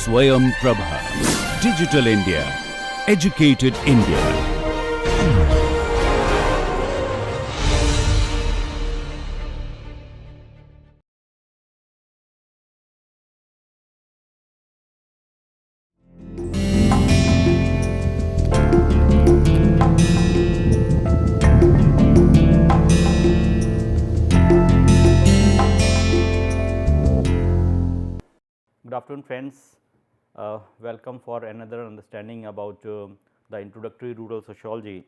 Swayam Prabha. Digital India. Educated India. Good afternoon, friends. Welcome for another understanding about the introductory rural sociology.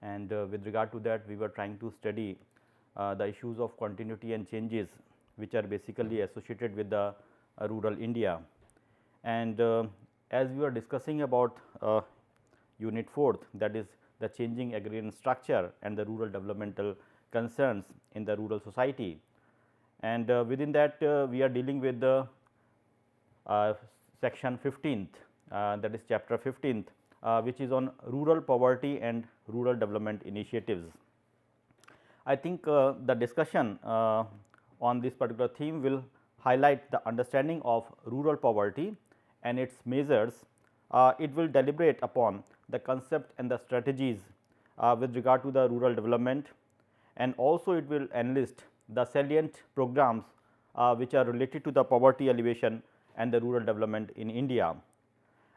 And with regard to that, we were trying to study the issues of continuity and changes, which are basically associated with the rural India. And as we were discussing about unit 4th, that is the changing agrarian structure and the rural developmental concerns in the rural society. And within that, we are dealing with the section 15th, that is chapter 15th, which is on rural poverty and rural development initiatives. I think the discussion on this particular theme will highlight the understanding of rural poverty and its measures. It will deliberate upon the concept and the strategies with regard to the rural development, and also it will enlist the salient programs which are related to the poverty alleviation and the rural development in India.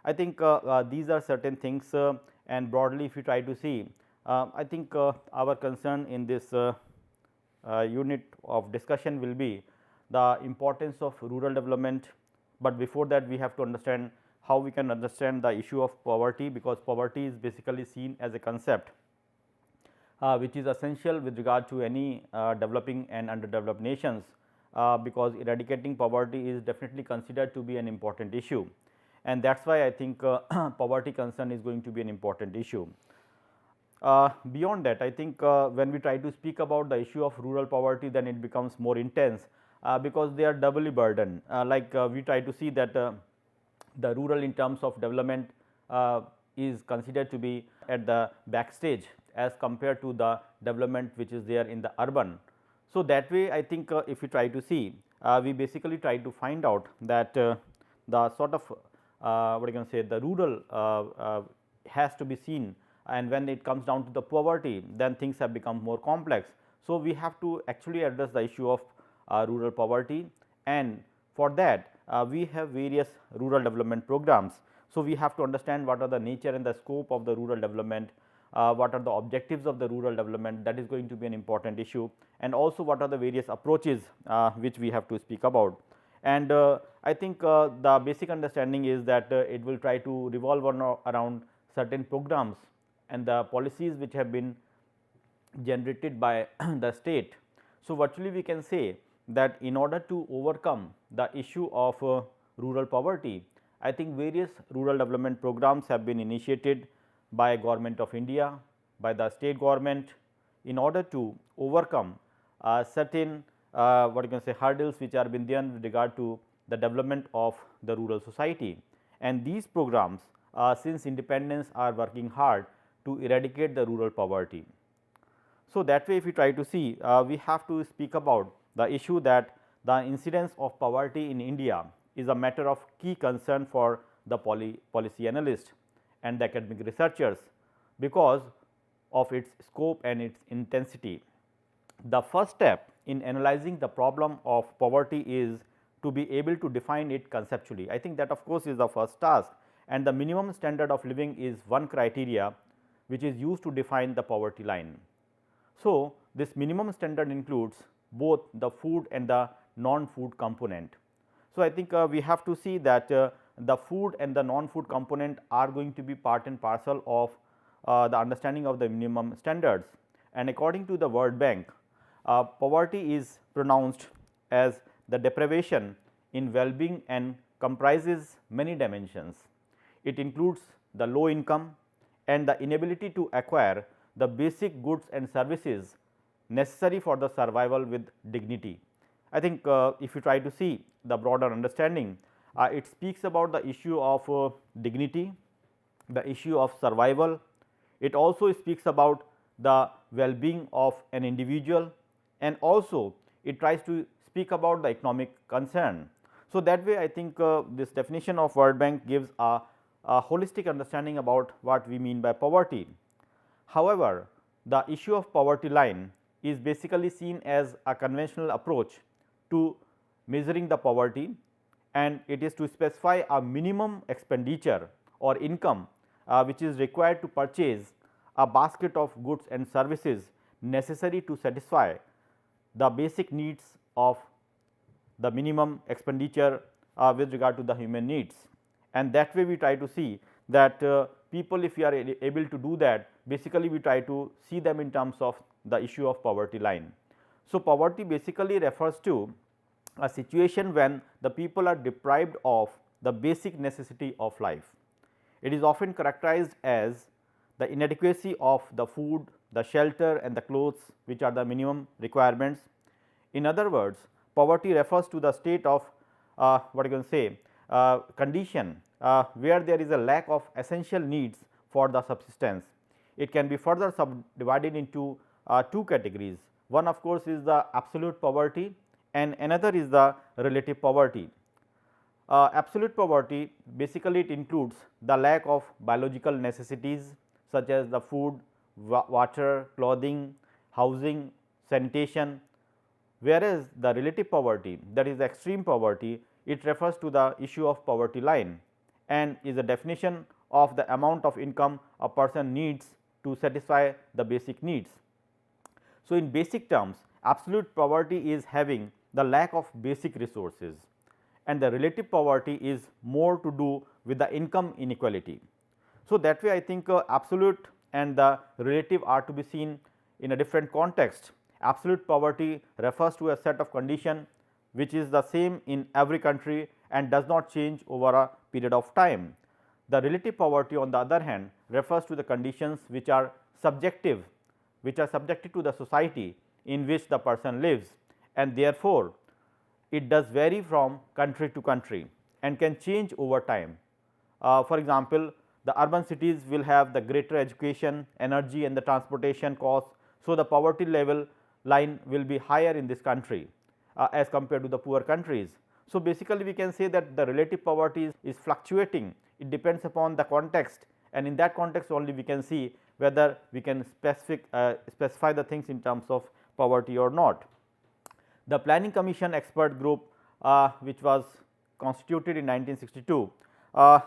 I think these are certain things, and broadly if you try to see, I think our concern in this unit of discussion will be the importance of rural development, but before that we have to understand how we can understand the issue of poverty, because poverty is basically seen as a concept which is essential with regard to any developing and underdeveloped nations, because eradicating poverty is definitely considered to be an important issue, and that is why I think poverty concern is going to be an important issue. Beyond that, I think when we try to speak about the issue of rural poverty, then it becomes more intense, because they are doubly burdened. We try to see that the rural in terms of development is considered to be at the backstage as compared to the development which is there in the urban. So, that way I think if you try to see, we basically try to find out that the sort of what you can say, the rural has to be seen, and when it comes down to the poverty, then things have become more complex. So, we have to actually address the issue of rural poverty, and for that we have various rural development programs. So, we have to understand what are the nature and the scope of the rural development, what are the objectives of the rural development, that is going to be an important issue, and also what are the various approaches which we have to speak about. And I think the basic understanding is that it will try to revolve around certain programs and the policies which have been generated by the state. So, virtually we can say that in order to overcome the issue of rural poverty, I think various rural development programs have been initiated by Government of India, by the state government, in order to overcome certain what you can say hurdles which are been there with regard to the development of the rural society. And these programs since independence are working hard to eradicate the rural poverty. So, that way if we try to see, we have to speak about the issue that the incidence of poverty in India is a matter of key concern for the policy analysts and the academic researchers, because of its scope and its intensity. The first step in analyzing the problem of poverty is to be able to define it conceptually. I think that of course is the first task, and the minimum standard of living is one criteria which is used to define the poverty line. So, this minimum standard includes both the food and the non-food component. So, I think we have to see that the food and the non-food component are going to be part and parcel of the understanding of the minimum standards, and according to the World Bank, poverty is pronounced as the deprivation in well-being and comprises many dimensions. It includes the low income and the inability to acquire the basic goods and services necessary for the survival with dignity. I think if you try to see the broader understanding, it speaks about the issue of dignity, the issue of survival. It also speaks about the well-being of an individual, and also it tries to speak about the economic concern. So, that way I think this definition of World Bank gives a holistic understanding about what we mean by poverty. However, the issue of poverty line is basically seen as a conventional approach to measuring the poverty, and it is to specify a minimum expenditure or income which is required to purchase a basket of goods and services necessary to satisfy the basic needs of the minimum expenditure with regard to the human needs. And that way we try to see that people, if we are able to do that, basically we try to see them in terms of the issue of poverty line. So, poverty basically refers to a situation when the people are deprived of the basic necessity of life. It is often characterized as the inadequacy of the food, the shelter and the clothes, which are the minimum requirements. In other words, poverty refers to the state of what you can say condition where there is a lack of essential needs for the subsistence. It can be further subdivided into two categories. One of course is the absolute poverty and another is the relative poverty. Absolute poverty basically it includes the lack of biological necessities such as the food, water, clothing, housing, sanitation, whereas the relative poverty, that is the extreme poverty, it refers to the issue of poverty line and is a definition of the amount of income a person needs to satisfy the basic needs. So, in basic terms, absolute poverty is having the lack of basic resources and the relative poverty is more to do with the income inequality. So, that way I think absolute and the relative are to be seen in a different context. Absolute poverty refers to a set of condition which is the same in every country and does not change over a period of time. The relative poverty on the other hand refers to the conditions which are subjective, which are subjected to the society in which the person lives, and therefore, it does vary from country to country and can change over time. For example, the urban cities will have the greater education, energy and the transportation costs. So, the poverty level line will be higher in this country as compared to the poor countries. So, basically we can say that the relative poverty is fluctuating, it depends upon the context, and in that context only we can see whether we can specify the things in terms of poverty or not. The Planning Commission expert group which was constituted in 1962,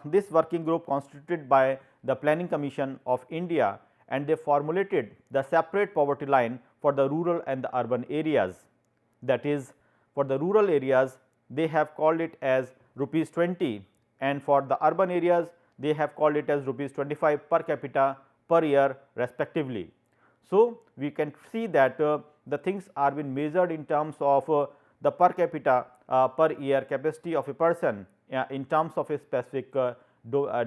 this working group constituted by the Planning Commission of India, and they formulated the separate poverty line for the rural and the urban areas. That is, for the rural areas they have called it as rupees 20 and for the urban areas they have called it as rupees 25 per capita per year respectively. So, we can see that the things are being measured in terms of the per capita per year capacity of a person in terms of a specific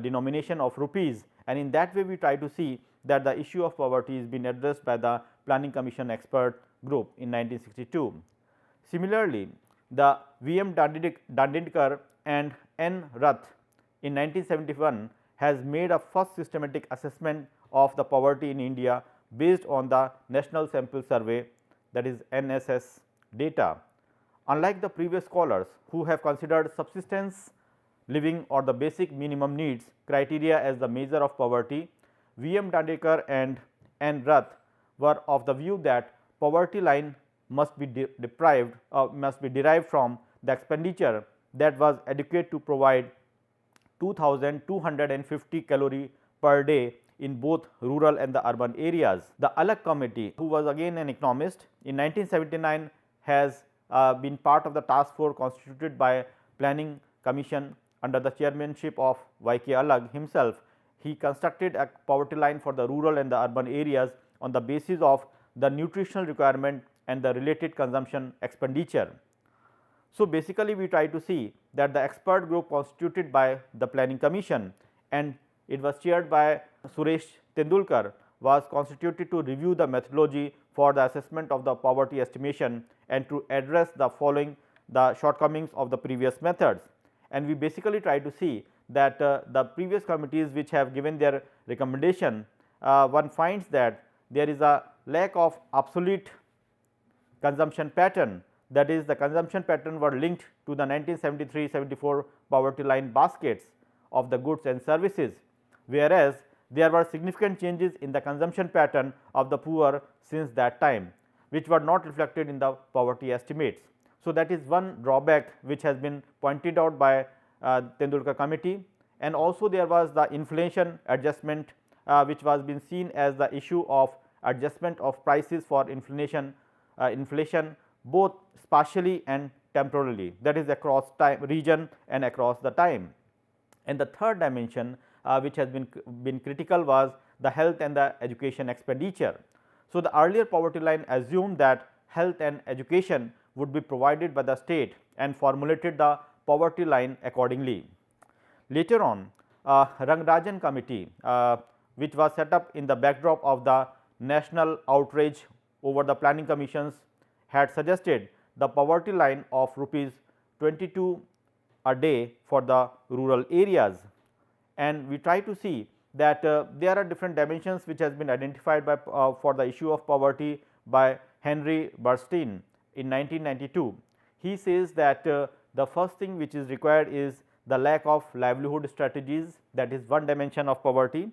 denomination of rupees, and in that way we try to see that the issue of poverty is being addressed by the Planning Commission expert group in 1962. Similarly, the V.M. Dandekar and N. Rath in 1971 has made a first systematic assessment of the poverty in India based on the National Sample Survey, that is NSS data. Unlike the previous scholars who have considered subsistence living or the basic minimum needs criteria as the measure of poverty, V.M. Dandekar and N. Rath were of the view that poverty line must be derived from the expenditure that was adequate to provide 2250 calorie per day in both rural and the urban areas. The Alak committee, who was again an economist, in 1979 has been part of the task force constituted by Planning Commission under the chairmanship of Y.K. Alak himself. He constructed a poverty line for the rural and the urban areas on the basis of the nutritional requirement and the related consumption expenditure. So, basically we try to see that the expert group constituted by the Planning Commission and it was chaired by Suresh Tendulkar was constituted to review the methodology for the assessment of the poverty estimation and to address the following the shortcomings of the previous methods. And we basically try to see that the previous committees which have given their recommendation, one finds that there is a lack of obsolete consumption pattern that is the consumption pattern were linked to the 1973-74 poverty line baskets of the goods and services, whereas there were significant changes in the consumption pattern of the poor since that time, which were not reflected in the poverty estimates. So, that is one drawback which has been pointed out by Tendulkar committee, and also there was the inflation adjustment which was been seen as the issue of adjustment of prices for inflation both spatially and temporally, that is across time region and across the time. And the third dimension which has been critical was the health and the education expenditure. So, the earlier poverty line assumed that health and education would be provided by the state and formulated the poverty line accordingly. Later on, Rangarajan committee which was set up in the backdrop of the national outrage over the planning commissions had suggested the poverty line of rupees 22 a day for the rural areas. And we try to see that there are different dimensions which has been identified by for the issue of poverty by Henry Bernstein in 1992. He says that the first thing which is required is the lack of livelihood strategies, that is one dimension of poverty.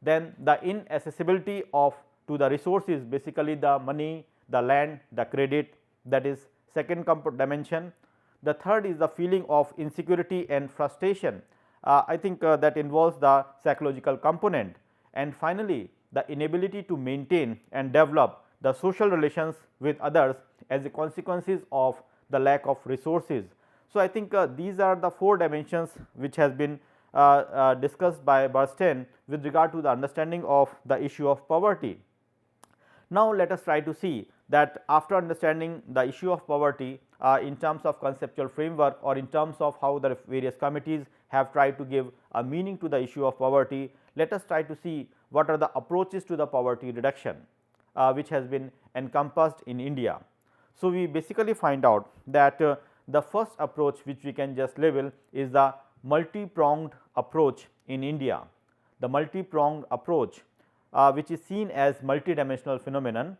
Then the inaccessibility to the resources, basically the money, the land, the credit, that is second dimension. The third is the feeling of insecurity and frustration. I think that involves the psychological component, and finally, the inability to maintain and develop the social relations with others as the consequences of the lack of resources. So, I think these are the four dimensions which has been discussed by Bernstein with regard to the understanding of the issue of poverty. Now, let us try to see that after understanding the issue of poverty in terms of conceptual framework or in terms of how the various committees have tried to give a meaning to the issue of poverty, let us try to see what are the approaches to the poverty reduction which has been encompassed in India. So, we basically find out that the first approach which we can just label is the multi-pronged approach in India. The multi-pronged approach which is seen as multidimensional phenomenon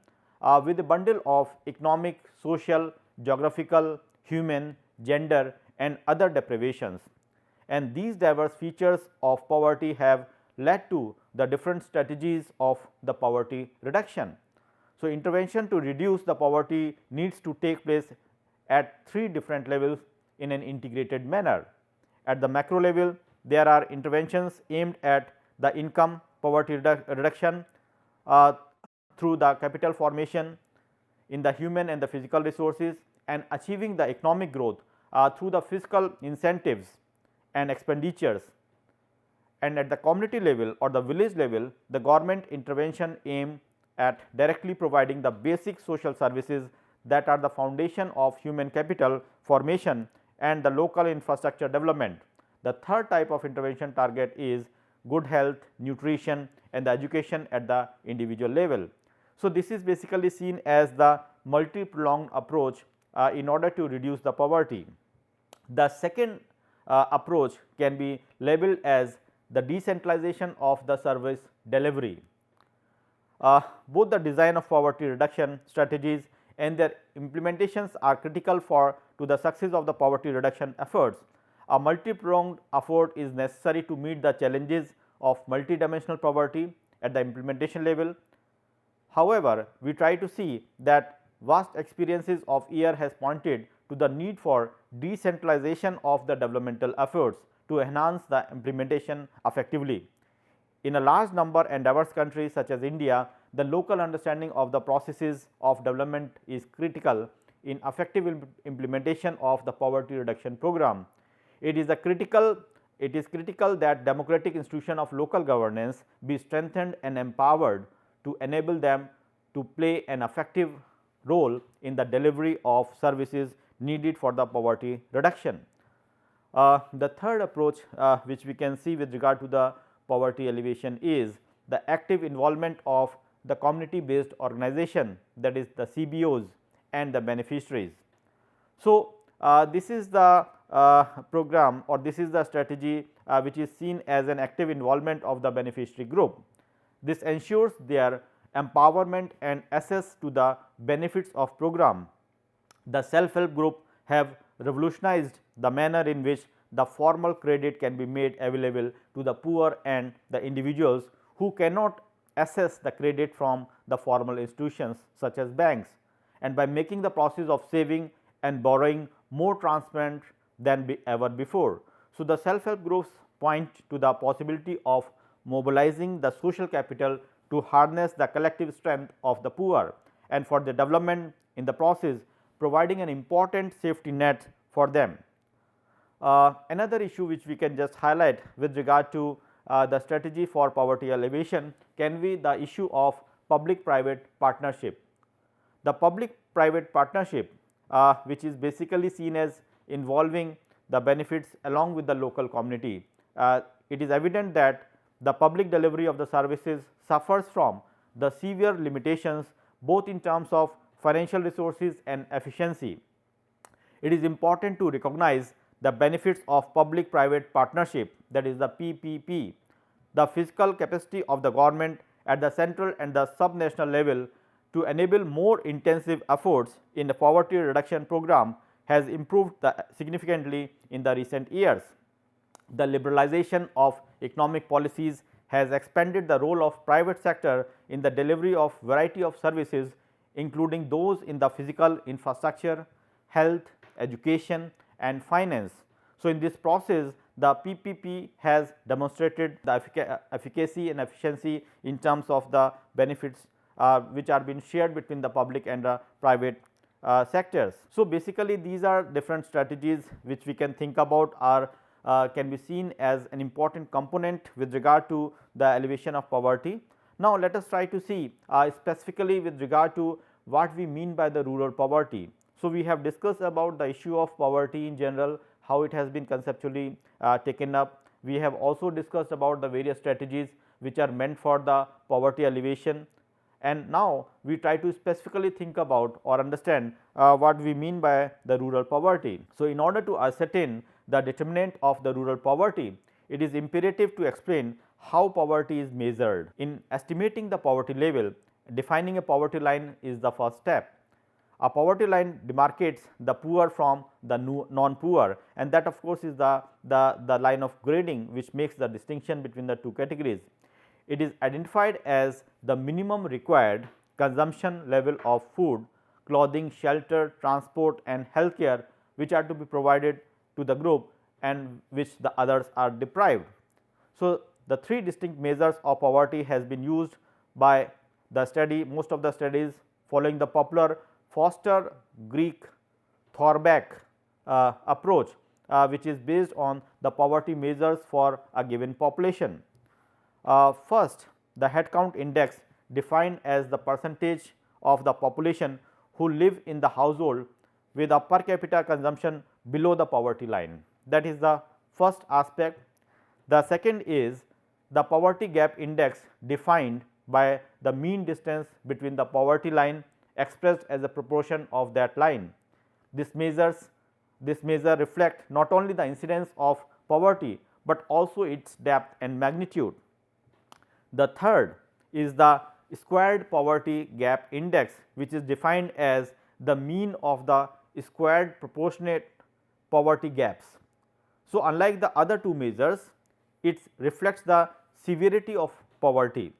with a bundle of economic, social, geographical, human, gender and other deprivations. And these diverse features of poverty have led to the different strategies of the poverty reduction. So, intervention to reduce the poverty needs to take place at three different levels in an integrated manner. At the macro level, there are interventions aimed at the income poverty reduction through the capital formation in the human and the physical resources, and achieving the economic growth through the fiscal incentives and expenditures. And at the community level or the village level, the government intervention aim at directly providing the basic social services that are the foundation of human capital formation and the local infrastructure development. The third type of intervention target is good health, nutrition and the education at the individual level. So, this is basically seen as the multi-pronged approach in order to reduce the poverty. The second approach can be labeled as the decentralization of the service delivery. Both the design of poverty reduction strategies and their implementations are critical to the success of the poverty reduction efforts. A multi-pronged effort is necessary to meet the challenges of multidimensional poverty at the implementation level. However, we try to see that vast experiences of year has pointed to the need for decentralization of the developmental efforts to enhance the implementation effectively. In a large number and diverse countries such as India, the local understanding of the processes of development is critical in effective implementation of the poverty reduction program. It is critical that democratic institution of local governance be strengthened and empowered to enable them to play an effective role in the delivery of services needed for the poverty reduction. The third approach which we can see with regard to the poverty alleviation is the active involvement of the community based organization, that is the CBOs and the beneficiaries. So, this is the program or this is the strategy which is seen as an active involvement of the beneficiary group. This ensures their empowerment and access to the benefits of program. The self-help group have revolutionized the manner in which the formal credit can be made available to the poor and the individuals who cannot access the credit from the formal institutions such as banks, and by making the process of saving and borrowing more transparent than ever before. So, the self-help groups point to the possibility of mobilizing the social capital to harness the collective strength of the poor, and for the development in the process providing an important safety net for them. Another issue which we can just highlight with regard to the strategy for poverty elevation can be the issue of public private partnership. The public private partnership which is basically seen as involving the benefits along with the local community. It is evident that the public delivery of the services suffers from the severe limitations both in terms of financial resources and efficiency. It is important to recognize the benefits of public private partnership, that is the PPP. The fiscal capacity of the government at the central and the subnational level to enable more intensive efforts in the poverty reduction program has improved significantly in the recent years. The liberalization of economic policies has expanded the role of private sector in the delivery of variety of services, including those in the physical infrastructure, health, education and finance. So, in this process the PPP has demonstrated the efficacy and efficiency in terms of the benefits which are being shared between the public and the private sectors. So, basically these are different strategies which we can think about are can be seen as an important component with regard to the elevation of poverty. Now, let us try to see specifically with regard to what we mean by the rural poverty. So, we have discussed about the issue of poverty in general, how it has been conceptually taken up. We have also discussed about the various strategies which are meant for the poverty elevation, and now we try to specifically think about or understand what we mean by the rural poverty. So, in order to ascertain the determinant of the rural poverty, it is imperative to explain how poverty is measured. In estimating the poverty level, defining a poverty line is the first step. A poverty line demarcates the poor from the non-poor, and that of course is the line of grading which makes the distinction between the two categories. It is identified as the minimum required consumption level of food, clothing, shelter, transport and healthcare which are to be provided to the group and which the others are deprived. So, the three distinct measures of poverty has been used by the study, most of the studies following the popular Foster Greek Thorbecke approach which is based on the poverty measures for a given population. First, the head count index defined as the percentage of the population who live in the household with a per capita consumption below the poverty line. That is the first aspect. The second is the poverty gap index defined by the mean distance between the poverty line expressed as a proportion of that line. This measure reflect not only the incidence of poverty, but also its depth and magnitude. The third is the squared poverty gap index, which is defined as the mean of the squared proportionate poverty gaps. So, unlike the other two measures, it reflects the severity of poverty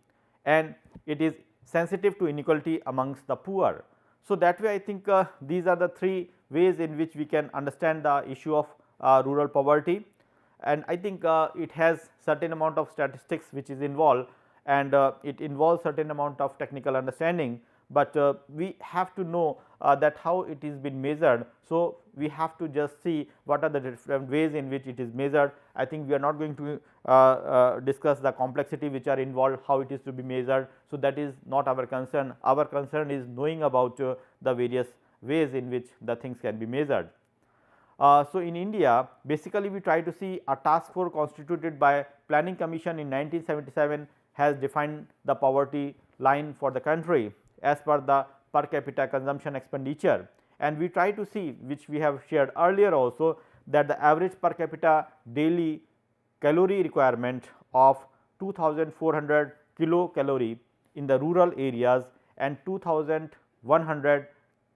and it is sensitive to inequality amongst the poor. So, that way I think these are the three ways in which we can understand the issue of rural poverty, and I think it has certain amount of statistics which is involved, and it involves certain amount of technical understanding, but we have to know that how it is been measured. So, we have to just see what are the different ways in which it is measured. I think we are not going to discuss the complexity which are involved, how it is to be measured. So, that is not our concern. Our concern is knowing about the various ways in which the things can be measured. So, in India basically we try to see a task force constituted by Planning Commission in 1977 has defined the poverty line for the country as per the per capita consumption expenditure, and we try to see, which we have shared earlier also, that the average per capita daily calorie requirement of 2400 kilocalorie in the rural areas and 2100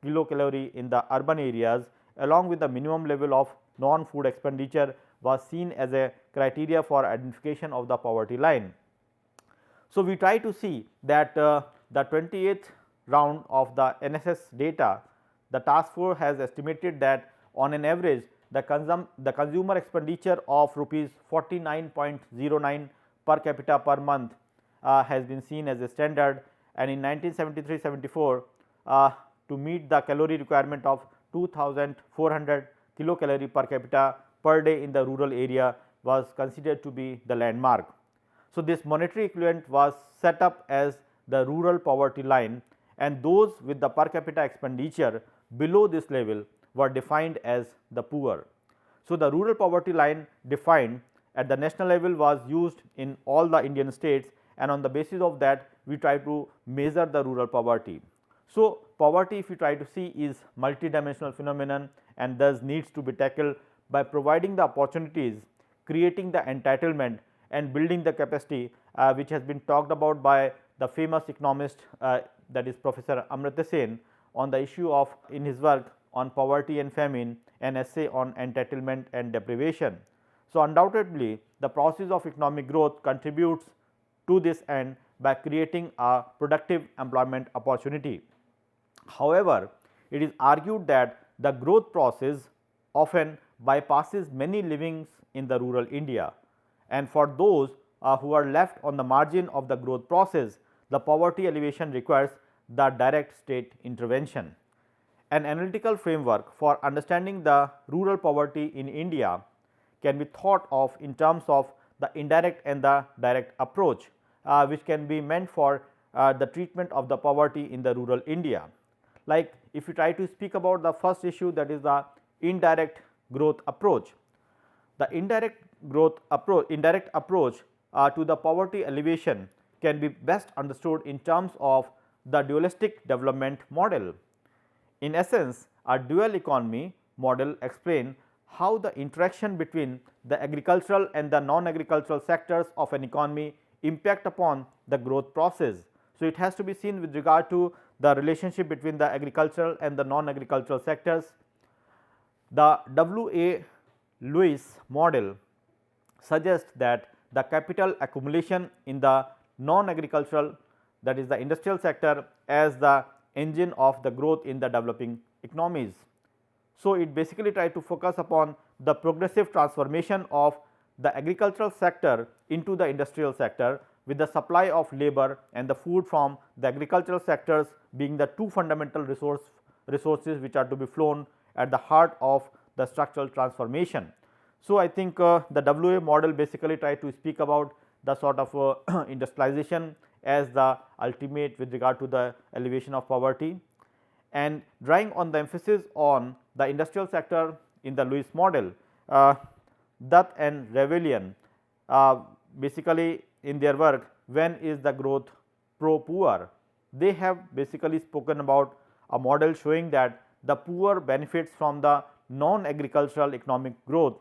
kilocalorie in the urban areas along with the minimum level of non-food expenditure was seen as a criteria for identification of the poverty line. So, we try to see that the 28th round of the NSS data, the task force has estimated that on an average the consumer expenditure of rupees 49.09 per capita per month has been seen as a standard, and in 1973-74 to meet the calorie requirement of 2400 kilocalorie per capita per day in the rural area was considered to be the landmark. So, this monetary equivalent was set up as the rural poverty line, and those with the per capita expenditure below this level were defined as the poor. So, the rural poverty line defined at the national level was used in all the Indian states, and on the basis of that we try to measure the rural poverty. So, poverty, if you try to see, is multidimensional phenomenon and thus needs to be tackled by providing the opportunities, creating the entitlement and building the capacity, which has been talked about by the famous economist that is Professor Amartya Sen on the issue of, in his work on poverty and famine, an essay on entitlement and deprivation. So, undoubtedly the process of economic growth contributes to this end by creating a productive employment opportunity. However, it is argued that the growth process often bypasses many livings in the rural India, and for those who are left on the margin of the growth process, the poverty alleviation requires the direct state intervention. An analytical framework for understanding the rural poverty in India can be thought of in terms of the indirect and the direct approach, which can be meant for the treatment of the poverty in the rural India. Like if you try to speak about the first issue, that is the indirect growth approach. The indirect approach to the poverty alleviation can be best understood in terms of the dualistic development model. In essence, a dual economy model explains how the interaction between the agricultural and the non-agricultural sectors of an economy impact upon the growth process. So, it has to be seen with regard to the relationship between the agricultural and the non-agricultural sectors. The W.A. Lewis model suggests that the capital accumulation in the non-agricultural, that is the industrial sector, as the engine of the growth in the developing economies. So, it basically tries to focus upon the progressive transformation of the agricultural sector into the industrial sector, with the supply of labor and the food from the agricultural sectors being the two fundamental resources which are to be flown at the heart of the structural transformation. So, I think the WA model basically try to speak about the sort of industrialization as the ultimate with regard to the elevation of poverty, and drawing on the emphasis on the industrial sector in the Lewis model. Dutt and Ravellian basically in their work, When is the Growth Pro-Poor, they have basically spoken about a model showing that the poor benefits from the non-agricultural economic growth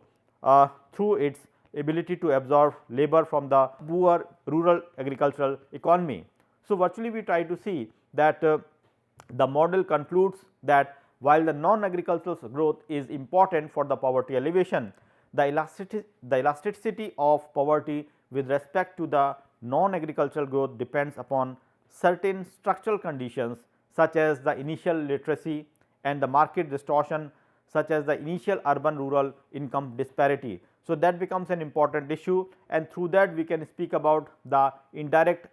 through its ability to absorb labor from the poor rural agricultural economy. So, virtually we try to see that the model concludes that while the non-agricultural growth is important for the poverty alleviation, the elasticity of poverty with respect to the non-agricultural growth depends upon certain structural conditions such as the initial literacy and the market distortion, such as the initial urban rural income disparity. So, that becomes an important issue, and through that we can speak about the indirect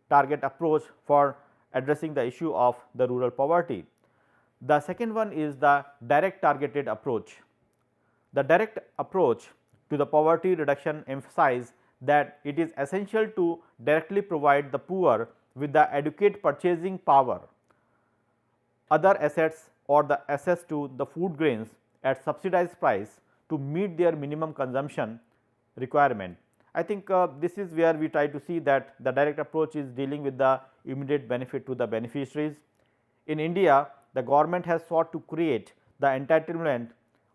target approach for addressing the issue of the rural poverty. The second one is the direct targeted approach. The direct approach to the poverty reduction emphasizes that it is essential to directly provide the poor with the adequate purchasing power, other assets or the access to the food grains at subsidized price to meet their minimum consumption requirement. I think this is where we try to see that the direct approach is dealing with the immediate benefit to the beneficiaries. In India, the government has sought to create the entitlement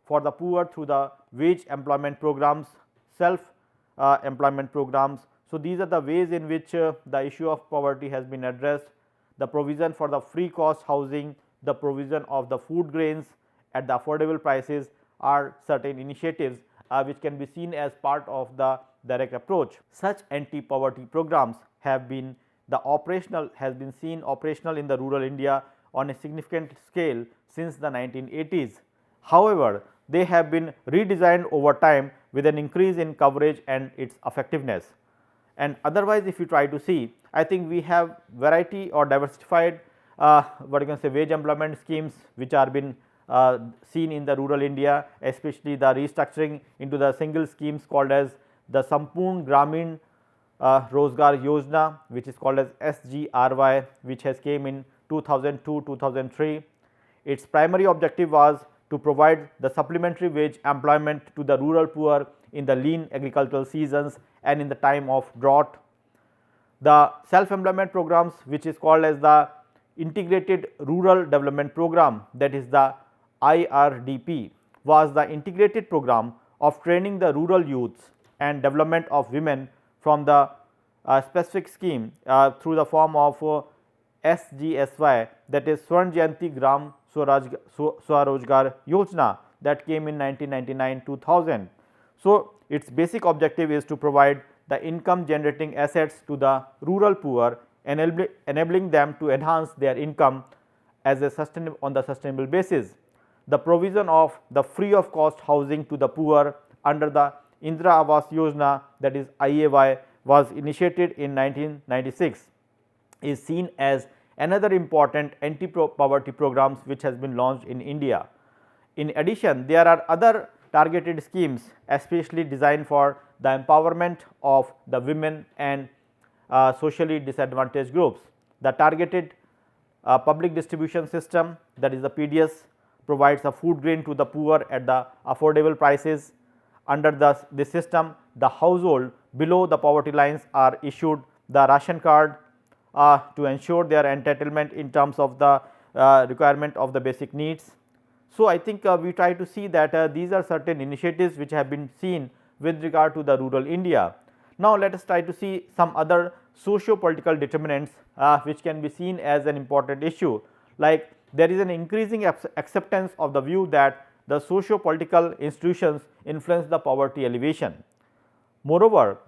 for the poor through the wage employment programs, self employment programs. So, these are the ways in which the issue of poverty has been addressed. The provision for the free cost housing, the provision of the food grains at the affordable prices are certain initiatives which can be seen as part of the direct approach. Such anti-poverty programs have been seen operational in the rural India on a significant scale since the 1980s. However, they have been redesigned over time with an increase in coverage and its effectiveness. And otherwise, if you try to see, I think we have variety or diversified what you can say wage employment schemes which are been seen in the rural India, especially the restructuring into the single schemes called as the Sampoorn Gramin Rozgar Yojana, which is called as SGRY, which has came in 2002-2003. Its primary objective was to provide the supplementary wage employment to the rural poor in the lean agricultural seasons and in the time of drought. The self-employment programs, which is called as the Integrated Rural Development Program, that is the IRDP, was the integrated program of training the rural youths and development of women from the specific scheme through the form of SGSY, that is Swarn Jayanti Gram Swarojgar Yojana, that came in 1999-2000. So, its basic objective is to provide the income generating assets to the rural poor, enabling them to enhance their income as a sustainable basis. The provision of the free of cost housing to the poor under the Indira Awas Yojana, that is IAY, was initiated in 1996, is seen as another important anti-poverty programs which has been launched in India. In addition, there are other targeted schemes especially designed for the empowerment of the women and socially disadvantaged groups. The targeted public distribution system, that is the PDS, provides a food grain to the poor at the affordable prices. Under this system, the household below the poverty lines are issued the ration card to ensure their entitlement in terms of the requirement of the basic needs. So, I think we try to see that these are certain initiatives which have been seen with regard to the rural India. Now, let us try to see some other socio-political determinants which can be seen as an important issue, like there is an increasing acceptance of the view that the socio-political institutions influence the poverty elevation. Moreover,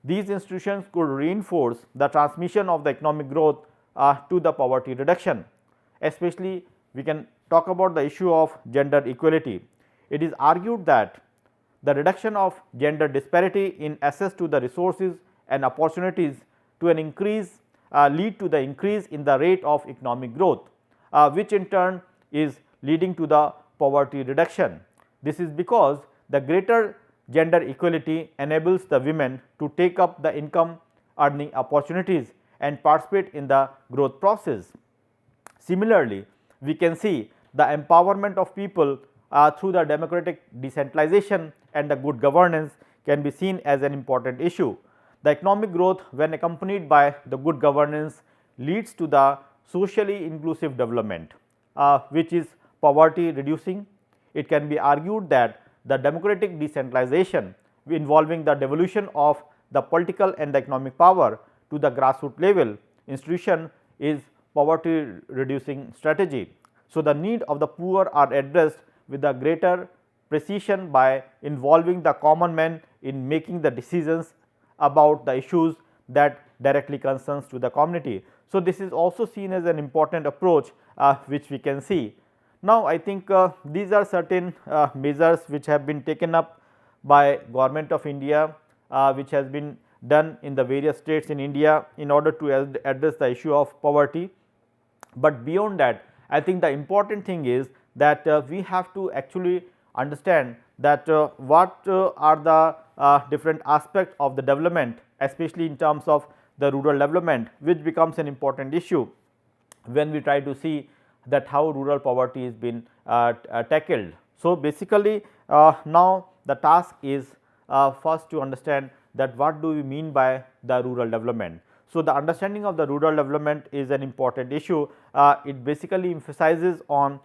these institutions could reinforce the transmission of the economic growth to the poverty reduction. Especially, we can talk about the issue of gender equality. It is argued that the reduction of gender disparity in access to the resources and opportunities to an increase lead to the increase in the rate of economic growth, which in turn is leading to the poverty reduction. This is because the greater gender equality enables the women to take up the income earning opportunities and participate in the growth process. Similarly, we can see the empowerment of people through the democratic decentralization and the good governance can be seen as an important issue. The economic growth, when accompanied by the good governance, leads to the socially inclusive development, which is poverty reducing. It can be argued that the democratic decentralization involving the devolution of the political and the economic power to the grassroots level institution is poverty reducing strategy. So, the need of the poor are addressed with a greater precision by involving the common man in making the decisions about the issues that directly concerns to the community. So, this is also seen as an important approach which we can see. Now, I think these are certain measures which have been taken up by Government of India, which has been done in the various states in India in order to address the issue of poverty. But beyond that, I think the important thing is that we have to actually understand that what are the different aspects of the development, especially in terms of the rural development, which becomes an important issue when we try to see that how rural poverty is been tackled. So, basically now the task is first to understand that what do we mean by the rural development. So, the understanding of the rural development is an important issue. It basically emphasizes on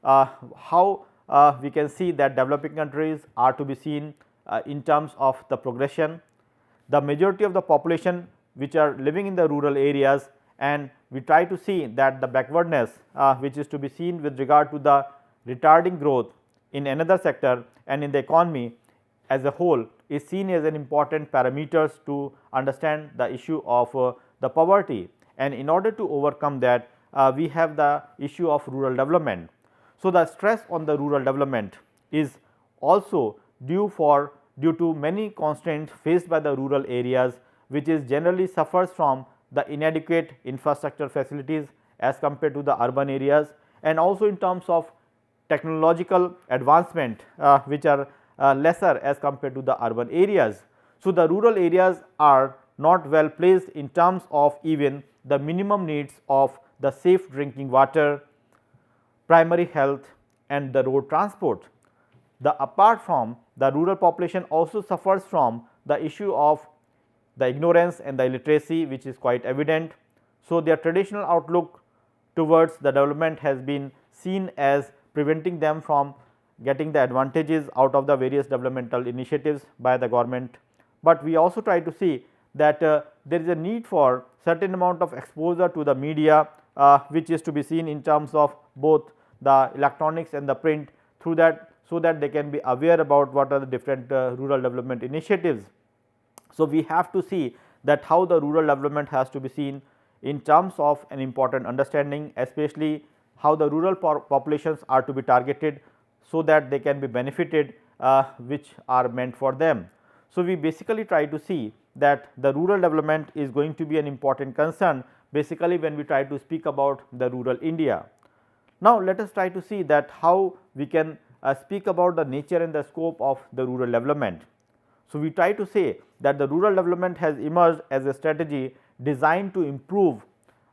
how we can see that developing countries are to be seen in terms of the progression. The majority of the population which are living in the rural areas and we try to see that the backwardness which is to be seen with regard to the retarding growth in another sector and in the economy as a whole is seen as an important parameters to understand the issue of the poverty, and in order to overcome that we have the issue of rural development. So, the stress on the rural development is also due to many constraints faced by the rural areas, which is generally suffers from the inadequate infrastructure facilities as compared to the urban areas, and also in terms of technological advancement which are lesser as compared to the urban areas. So, the rural areas are not well placed in terms of even the minimum needs of the safe drinking water, primary health and the road transport. Apart from the rural population also suffers from the issue of the ignorance and the illiteracy, which is quite evident. So, their traditional outlook towards the development has been seen as preventing them from getting the advantages out of the various developmental initiatives by the government. But we also try to see that there is a need for certain amount of exposure to the media, which is to be seen in terms of both the electronics and the print, through that, so that they can be aware about what are the different rural development initiatives. So, we have to see that how the rural development has to be seen in terms of an important understanding, especially how the rural populations are to be targeted, so that they can be benefited which are meant for them. So, we basically try to see that the rural development is going to be an important concern basically when we try to speak about the rural India. Now, let us try to see that how we can speak about the nature and the scope of the rural development. So, we try to say that the rural development has emerged as a strategy designed to improve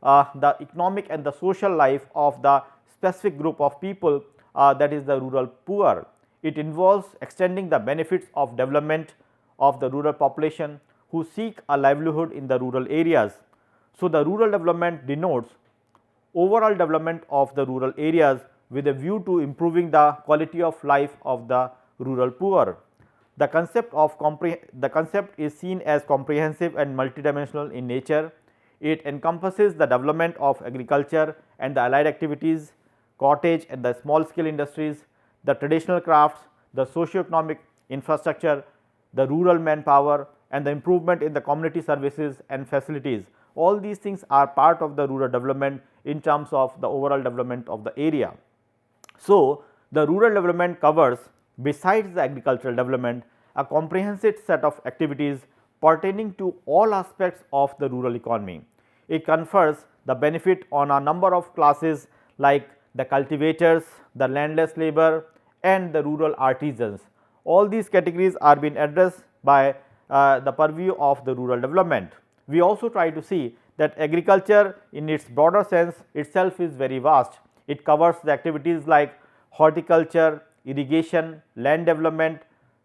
the economic and the social life of the specific group of people, that is the rural poor. It involves extending the benefits of development of the rural population who seek a livelihood in the rural areas. So, the rural development denotes overall development of the rural areas with a view to improving the quality of life of the rural poor. The concept is seen as comprehensive and multidimensional in nature. It encompasses the development of agriculture and the allied activities, cottage and the small scale industries, the traditional crafts, the socio-economic infrastructure, the rural manpower and the improvement in the community services and facilities. All these things are part of the rural development in terms of the overall development of the area. So, the rural development covers, besides the agricultural development, a comprehensive set of activities pertaining to all aspects of the rural economy. It confers the benefit on a number of classes like the cultivators, the landless labor and the rural artisans. All these categories are being addressed by the purview of the rural development. We also try to see that agriculture in its broader sense itself is very vast. It covers the activities like horticulture, irrigation, land development,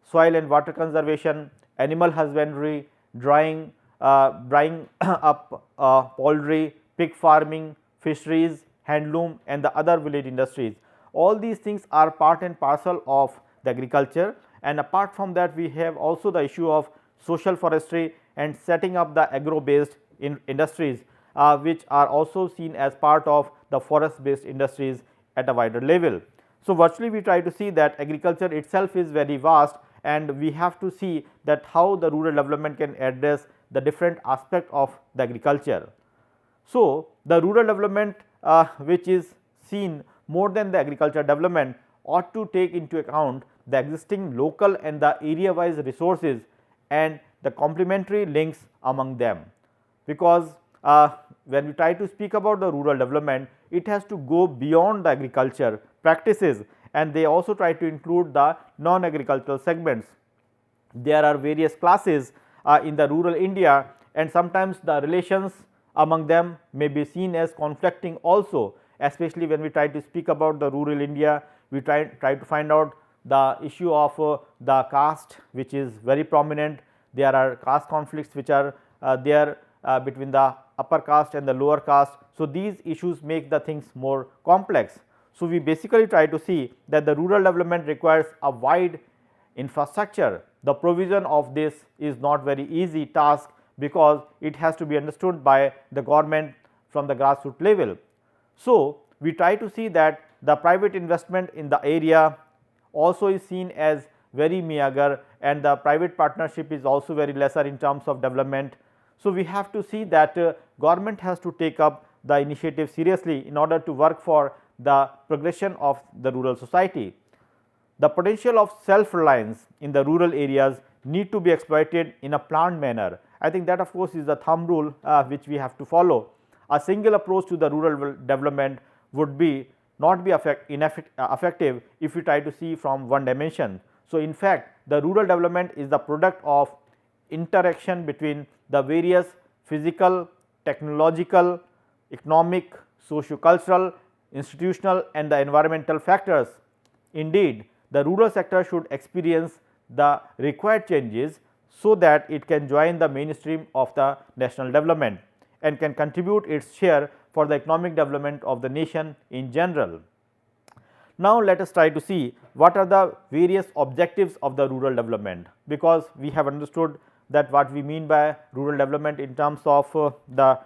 soil and water conservation, animal husbandry, drying up poultry, pig farming, fisheries, handloom and the other village industries. All these things are part and parcel of the agriculture, and apart from that we have also the issue of social forestry and setting up the agro based industries, which are also seen as part of the forest based industries at a wider level. So, virtually we try to see that agriculture itself is very vast, and we have to see that how the rural development can address the different aspect of the agriculture. So, the rural development which is seen more than the agriculture development ought to take into account the existing local and the area wise resources and the complementary links among them, because when we try to speak about the rural development, it has to go beyond the agriculture practices, and they also try to include the non agricultural segments. There are various classes in the rural India, and sometimes the relations among them may be seen as conflicting also, especially when we try to speak about the rural India. We try to find out the issue of the caste, which is very prominent. There are caste conflicts which are there between the upper caste and the lower caste. So, these issues make the things more complex. So, we basically try to see that the rural development requires a wide infrastructure. The provision of this is not very easy task, because it has to be understood by the government from the grassroots level. So, we try to see that the private investment in the area also is seen as very meager, and the private partnership is also very lesser in terms of development. So, we have to see that government has to take up the initiative seriously in order to work for the progression of the rural society. The potential of self-reliance in the rural areas need to be exploited in a planned manner. I think that of course is the thumb rule which we have to follow. A single approach to the rural development would be not be effective if we try to see from one dimension. So, in fact, the rural development is the product of interaction between the various physical, technological, economic, socio-cultural, institutional and the environmental factors. Indeed, the rural sector should experience the required changes so that it can join the mainstream of the national development and can contribute its share for the economic development of the nation in general. Now, let us try to see what are the various objectives of the rural development, because we have understood that what we mean by rural development in terms of the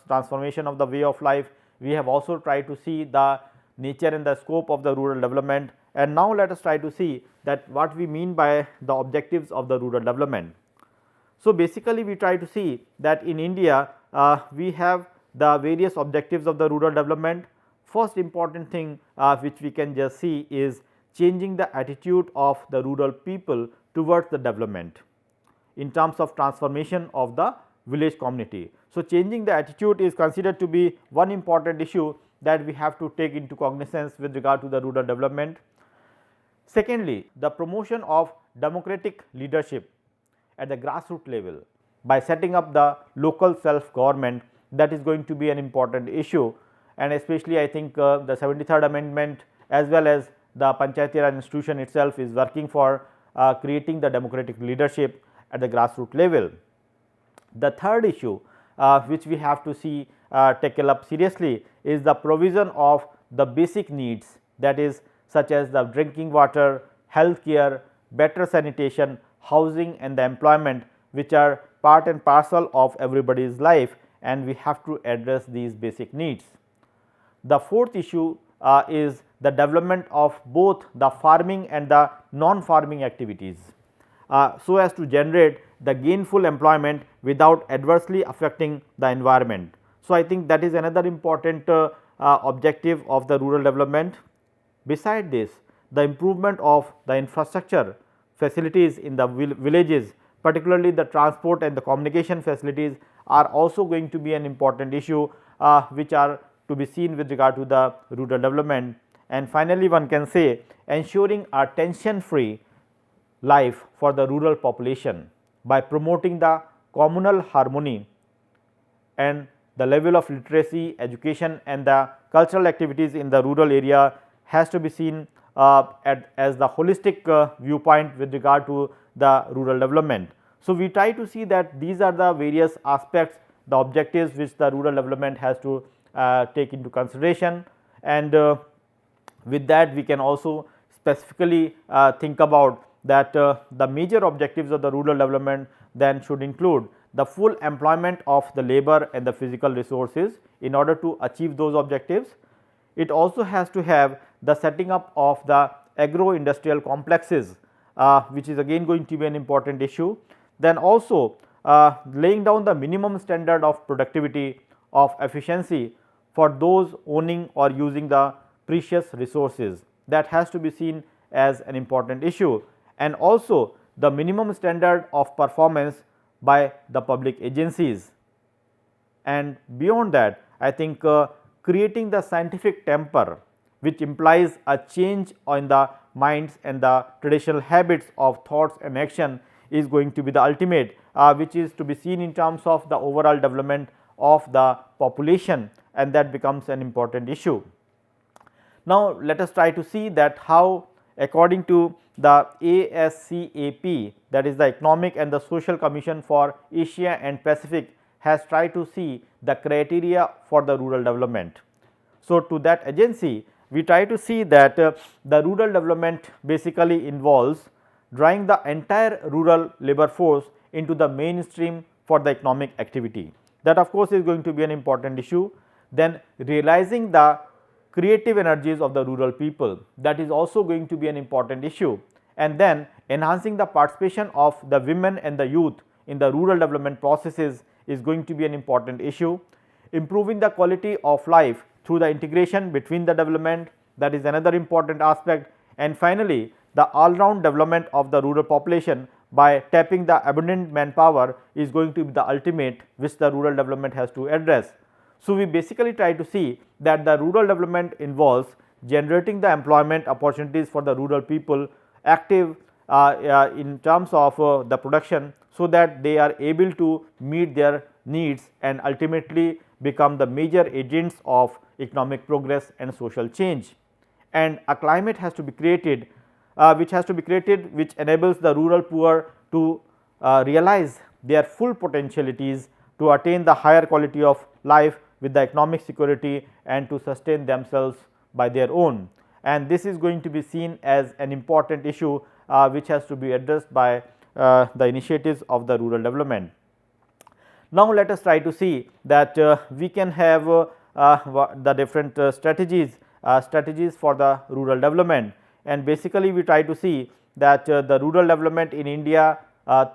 transformation of the way of life. We have also tried to see the nature and the scope of the rural development, and now let us try to see that what we mean by the objectives of the rural development. So, basically we try to see that in India we have the various objectives of the rural development. First important thing which we can just see is changing the attitude of the rural people towards the development in terms of transformation of the village community. So, changing the attitude is considered to be one important issue that we have to take into cognizance with regard to the rural development. Secondly, the promotion of democratic leadership at the grassroots level by setting up the local self government, that is going to be an important issue, and especially I think the 73rd amendment as well as the Panchayati Raj institution itself is working for creating the democratic leadership at the grassroots level. The third issue which we have to see tackle up seriously is the provision of the basic needs, that is such as the drinking water, health care, better sanitation, housing and the employment, which are part and parcel of everybody's life, and we have to address these basic needs. The fourth issue is the development of both the farming and the non-farming activities, so as to generate the gainful employment without adversely affecting the environment. So, I think that is another important objective of the rural development. Beside this, the improvement of the infrastructure facilities in the villages, particularly the transport and the communication facilities, are also going to be an important issue which are to be seen with regard to the rural development. And finally, one can say ensuring a tension free life for the rural population by promoting the communal harmony and the level of literacy, education and the cultural activities in the rural area has to be seen as the holistic viewpoint with regard to the rural development. So, we try to see that these are the various aspects, the objectives which the rural development has to take into consideration, and with that we can also specifically think about that the major objectives of the rural development then should include the full employment of the labor and the physical resources in order to achieve those objectives. It also has to have the setting up of the agro-industrial complexes, which is again going to be an important issue. Then also laying down the minimum standard of productivity, of efficiency for those owning or using the precious resources, that has to be seen as an important issue, and also the minimum standard of performance by the public agencies. And beyond that, I think creating the scientific temper, which implies a change in the minds and the traditional habits of thoughts and action, is going to be the ultimate which is to be seen in terms of the overall development of the population, and that becomes an important issue. Now, let us try to see that how according to the ASCAP, that is the Economic and the Social Commission for Asia and Pacific, has tried to see the criteria for the rural development. So, to that agency we try to see that the rural development basically involves drawing the entire rural labor force into the mainstream for the economic activity. That of course is going to be an important issue, then realizing the creative energies of the rural people, that is also going to be an important issue, and then enhancing the participation of the women and the youth in the rural development processes is going to be an important issue. Improving the quality of life through the integration between the development, that is another important aspect, and finally, the all round development of the rural population by tapping the abundant manpower is going to be the ultimate which the rural development has to address. So, we basically try to see that the rural development involves generating the employment opportunities for the rural people active in terms of the production, so that they are able to meet their needs and ultimately become the major agents of economic progress and social change. And a climate has to be created which enables the rural poor to realize their full potentialities to attain the higher quality of life with the economic security and to sustain themselves by their own. And this is going to be seen as an important issue which has to be addressed by the initiatives of the rural development. Now, let us try to see that we can have the different strategies for the rural development, and basically we try to see that the rural development in India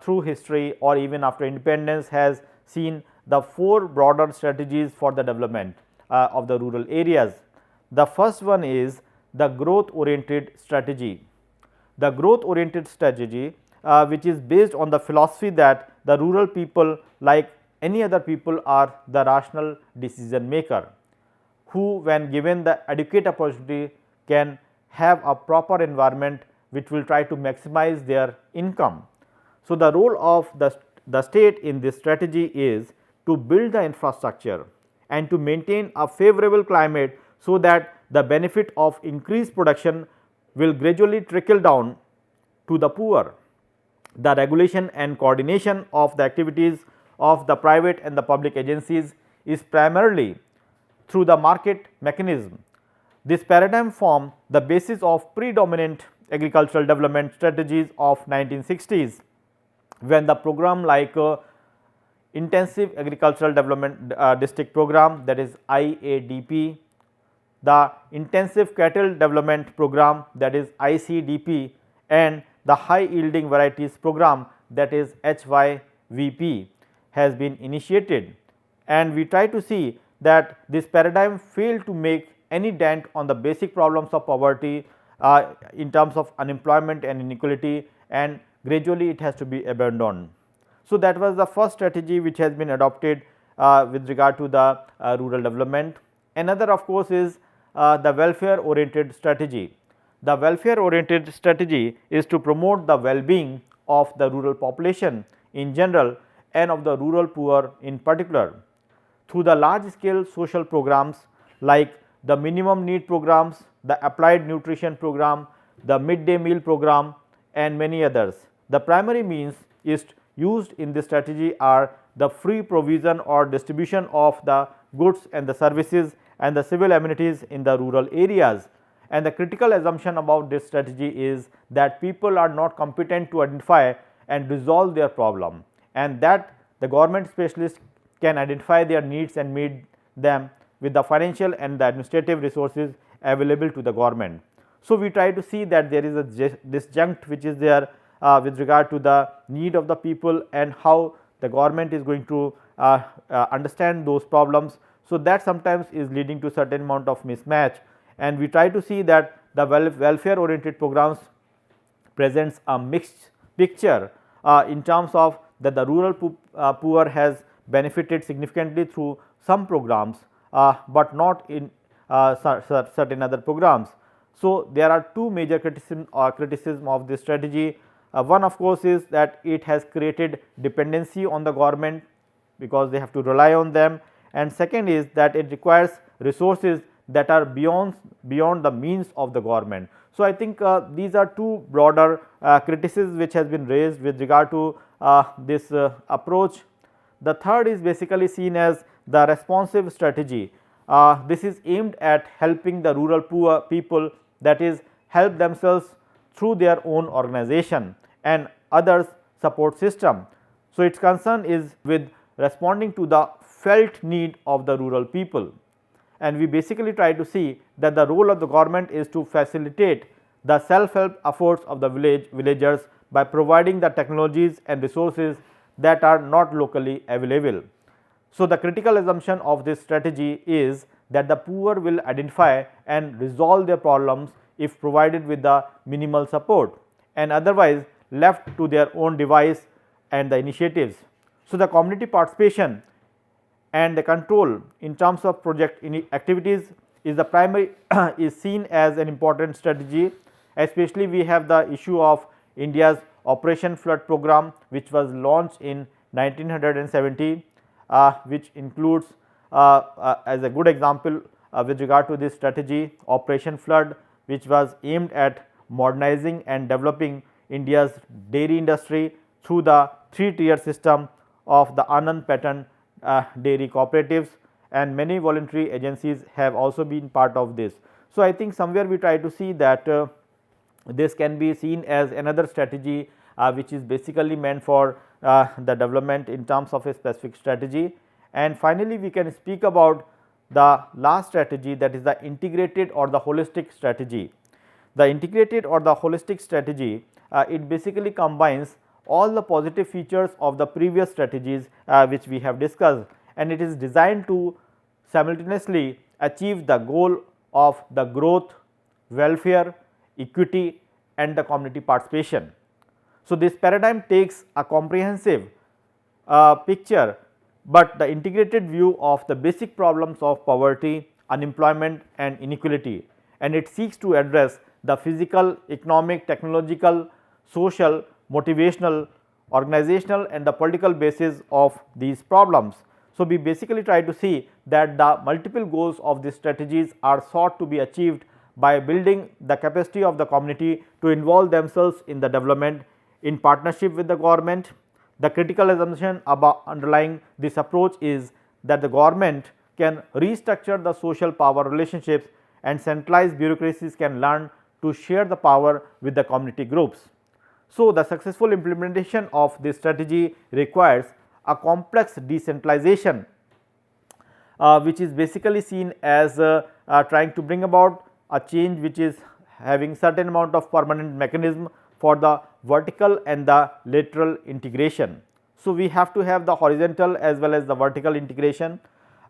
through history or even after independence has seen the 4 broader strategies for the development of the rural areas. The first one is the growth oriented strategy. The growth oriented strategy which is based on the philosophy that the rural people, like any other people, are the rational decision maker, who when given the adequate opportunity can have a proper environment which will try to maximize their income. So, the role of the state in this strategy is to build the infrastructure and to maintain a favorable climate, so that the benefit of increased production will gradually trickle down to the poor. The regulation and coordination of the activities of the private and the public agencies is primarily through the market mechanism. This paradigm formed the basis of predominant agricultural development strategies of 1960s, when the program like Intensive Agricultural Development District Program, that is IADP, the Intensive Cattle Development Program, that is ICDP, and the High Yielding Varieties Program, that is HYVP, has been initiated. And we try to see that this paradigm failed to make any dent on the basic problems of poverty in terms of unemployment and inequality, and gradually it has to be abandoned. So, that was the first strategy which has been adopted with regard to the rural development. Another of course is the welfare oriented strategy. The welfare oriented strategy is to promote the well-being of the rural population in general and of the rural poor in particular, through the large scale social programs like the minimum need programs, the applied nutrition program, the midday meal program, and many others. The primary means used in this strategy are the free provision or distribution of the goods and the services and the civil amenities in the rural areas. And the critical assumption about this strategy is that people are not competent to identify and resolve their problem, and that the government specialists can identify their needs and meet them with the financial and the administrative resources available to the government. So, we try to see that there is a disjunct which is there with regard to the need of the people and how the government is going to understand those problems. So, that sometimes is leading to certain amount of mismatch, and we try to see that the welfare oriented programs presents a mixed picture in terms of that the rural poor has benefited significantly through some programs, but not in certain other programs. So, there are two major criticism of this strategy. One of course is that it has created dependency on the government because they have to rely on them, and second is that it requires resources that are beyond the means of the government. So, I think these are two broader criticisms which has been raised with regard to this approach. The third is basically seen as the responsive strategy. This is aimed at helping the rural poor people, that is help themselves through their own organization and others support system. So, its concern is with responding to the felt need of the rural people. and we basically try to see that the role of the government is to facilitate the self-help efforts of the villagers by providing the technologies and resources that are not locally available. So, the critical assumption of this strategy is that the poor will identify and resolve their problems if provided with the minimal support, and otherwise left to their own device and the initiatives. So, the community participation and the control in terms of project activities is the primary is seen as an important strategy, especially we have the issue of India's Operation Flood program, which was launched in 1970, which includes as a good example with regard to this strategy Operation Flood, which was aimed at modernizing and developing India's dairy industry through the 3-tier system of the Anand pattern dairy cooperatives, and many voluntary agencies have also been part of this. So, I think somewhere we try to see that this can be seen as another strategy which is basically meant for the development in terms of a specific strategy. And finally, we can speak about the last strategy, that is the integrated or the holistic strategy. The integrated or the holistic strategy, it basically combines all the positive features of the previous strategies which we have discussed, and it is designed to simultaneously achieve the goal of the growth, welfare, equity and the community participation. So, this paradigm takes a comprehensive picture, but the integrated view of the basic problems of poverty, unemployment and inequality, and it seeks to address the physical, economic, technological, social, motivational, organizational and the political basis of these problems. So, we basically try to see that the multiple goals of these strategies are sought to be achieved by building the capacity of the community to involve themselves in the development in partnership with the government. The critical assumption about underlying this approach is that the government can restructure the social power relationships and centralized bureaucracies can learn to share the power with the community groups. So, the successful implementation of this strategy requires a complex decentralization which is basically seen as trying to bring about a change which is having certain amount of permanent mechanism for the vertical and the lateral integration. So, we have to have the horizontal as well as the vertical integration,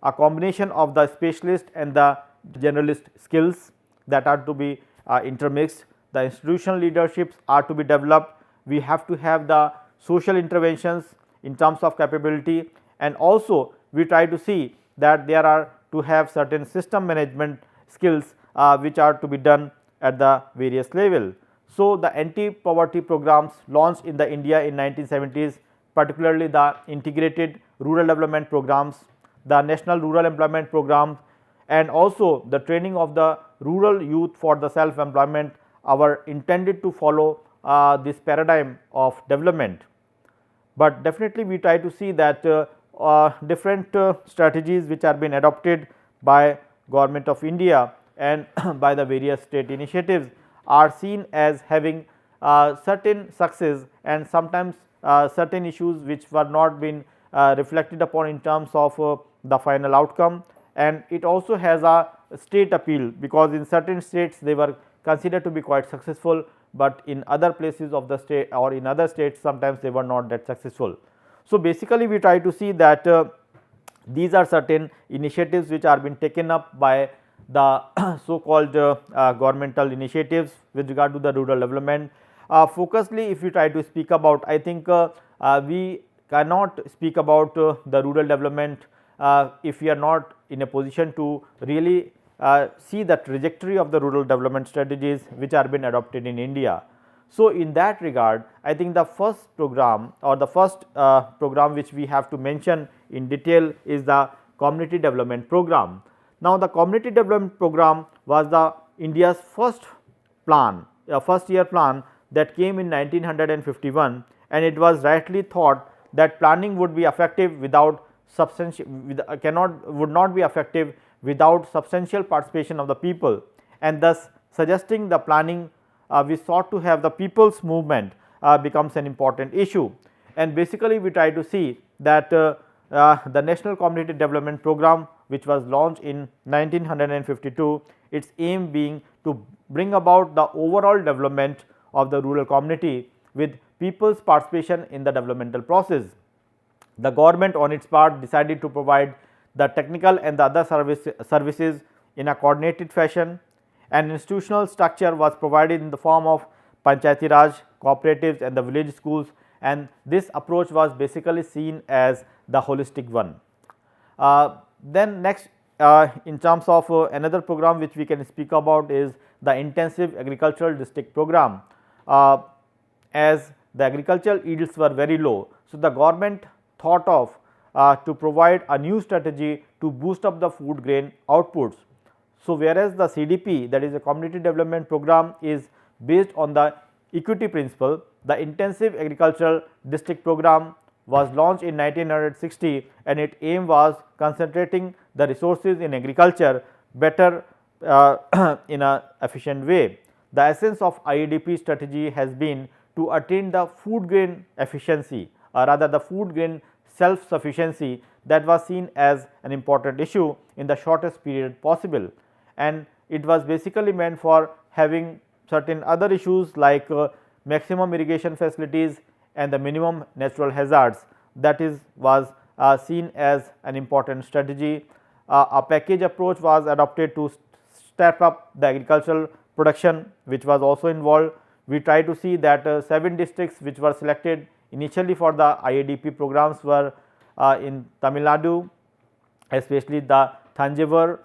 a combination of the specialist and the generalist skills that are to be intermixed. The institutional leaderships are to be developed. We have to have the social interventions in terms of capability, and also we try to see that there are to have certain system management skills which are to be done at the various level. So, the anti-poverty programs launched in the India in 1970s, particularly the integrated rural development programs, the national rural employment program, and also the training of the rural youth for the self employment are intended to follow this paradigm of development. But definitely we try to see that different strategies which are being adopted by Government of India and by the various state initiatives are seen as having certain success and sometimes certain issues which were not been reflected upon in terms of the final outcome, and it also has a state appeal, because in certain states they were considered to be quite successful, but in other places of the state or in other states sometimes they were not that successful. So, basically we try to see that these are certain initiatives which are being taken up by the so called governmental initiatives with regard to the rural development. Focusedly if we try to speak about, I think we cannot speak about the rural development if we are not in a position to really see the trajectory of the rural development strategies which are being adopted in India. So, in that regard, I think the first program or the first program which we have to mention in detail is the community development program. Now, the community development program was the India's first plan, first year plan that came in 1951, and it was rightly thought that planning would be effective without substantial would not be effective without substantial participation of the people, and thus suggesting the planning we sought to have the people's movement becomes an important issue. And basically we try to see that the National Community Development Program which was launched in 1952, its aim being to bring about the overall development of the rural community with people's participation in the developmental process. The government on its part decided to provide the technical and the other services in a coordinated fashion. An institutional structure was provided in the form of Panchayati Raj, cooperatives and the village schools, and this approach was basically seen as the holistic one. Then next, in terms of another program which we can speak about is the intensive agricultural district program. As the agricultural yields were very low, so the government thought of to provide a new strategy to boost up the food grain outputs. So, whereas the CDP, that is a community development program, is based on the equity principle, the intensive agricultural district program was launched in 1960 and its aim was concentrating the resources in agriculture better in a efficient way. The essence of IADP strategy has been to attain the food grain efficiency, or rather the food grain self sufficiency that was seen as an important issue in the shortest period possible, and it was basically meant for having certain other issues like maximum irrigation facilities and the minimum natural hazards, that is was seen as an important strategy. A package approach was adopted to step up the agricultural production, which was also involved. We try to see that 7 districts which were selected initially for the IADP programs were in Tamil Nadu, especially the Thanjavur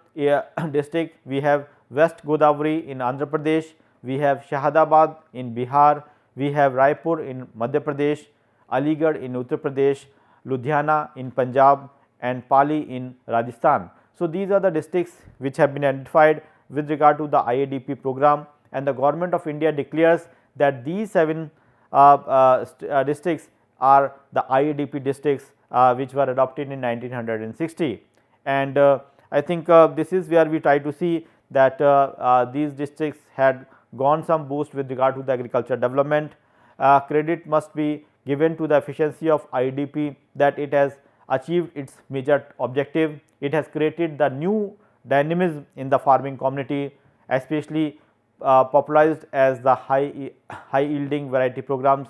district. We have West Godavari in Andhra Pradesh, we have Shahadabad in Bihar, we have Raipur in Madhya Pradesh, Aligarh in Uttar Pradesh, Ludhiana in Punjab and Pali in Rajasthan. So, these are the districts which have been identified with regard to the IADP program, and the Government of India declares that these 7 districts are the IADP districts which were adopted in 1960. And I think this is where we try to see that these districts had gone some boost with regard to the agriculture development. Credit must be given to the efficiency of IADP that it has achieved its major objective. It has created the new dynamism in the farming community, especially popularized as the high yielding variety programs,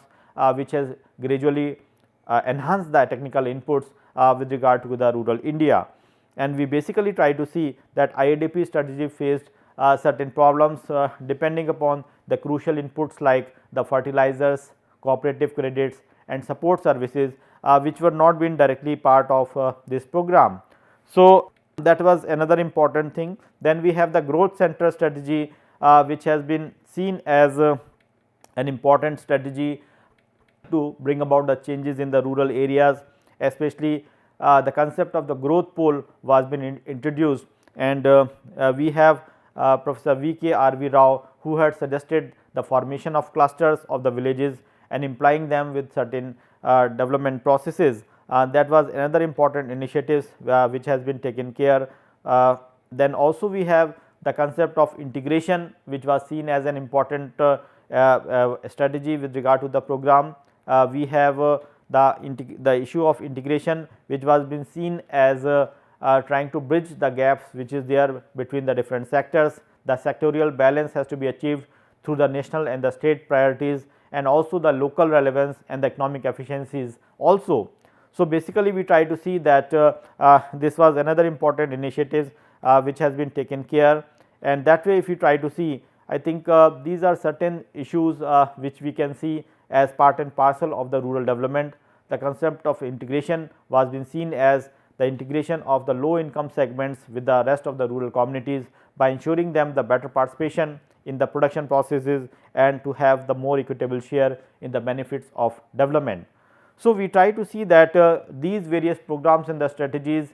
which has gradually enhanced the technical inputs with regard to the rural India. And we basically try to see that IADP strategy faced certain problems depending upon the crucial inputs like the fertilizers, cooperative credits and support services, which were not been directly part of this program. So, that was another important thing. Then we have the growth center strategy, which has been seen as an important strategy to bring about the changes in the rural areas, especially the concept of the growth pole was been introduced, and we have Professor V.K. R.V. Rao, who had suggested the formation of clusters of the villages and implying them with certain development processes. That was another important initiatives which has been taken care. Then also we have the concept of integration, which was seen as an important strategy with regard to the program. We have the issue of integration, which was been seen as trying to bridge the gaps which is there between the different sectors. The sectorial balance has to be achieved through the national and the state priorities, and also the local relevance and the economic efficiencies also. So, basically we try to see that this was another important initiative which has been taken care, and that way if you try to see, I think these are certain issues which we can see as part and parcel of the rural development. The concept of integration was been seen as the integration of the low income segments with the rest of the rural communities by ensuring them the better participation in the production processes and to have the more equitable share in the benefits of development. So, we try to see that these various programs and the strategies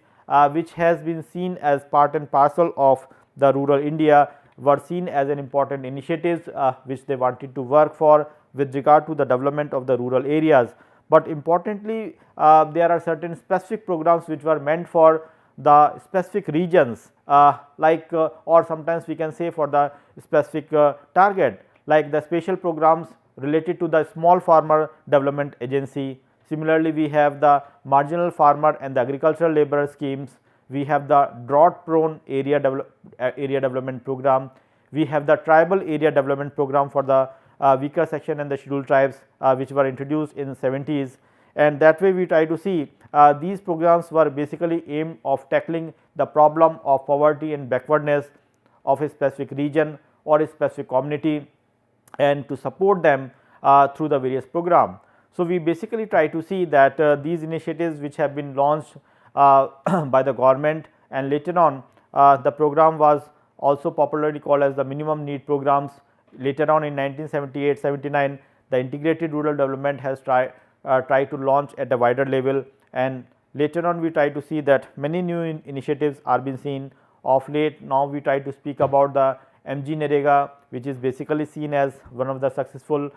which has been seen as part and parcel of the rural India were seen as an important initiatives which they wanted to work for with regard to the development of the rural areas. But importantly, there are certain specific programs which were meant for the specific regions or sometimes we can say for the specific target, like the special programs related to the small farmer development agency. Similarly, we have the marginal farmer and the agricultural laborer schemes. we have the drought prone area development program, we have the tribal area development program for the weaker section and the scheduled tribes which were introduced in 70s, and that way we try to see these programs were basically aimed of tackling the problem of poverty and backwardness of a specific region or a specific community and to support them through the various program. So, we basically try to see that these initiatives which have been launched by the government, and later on the program was also popularly called as the minimum need programs. Later on in 1978-79, the integrated rural development has tried to launch at a wider level, and later on we try to see that many new initiatives are being seen of late. Now, we try to speak about the MGNREGA, which is basically seen as one of the successful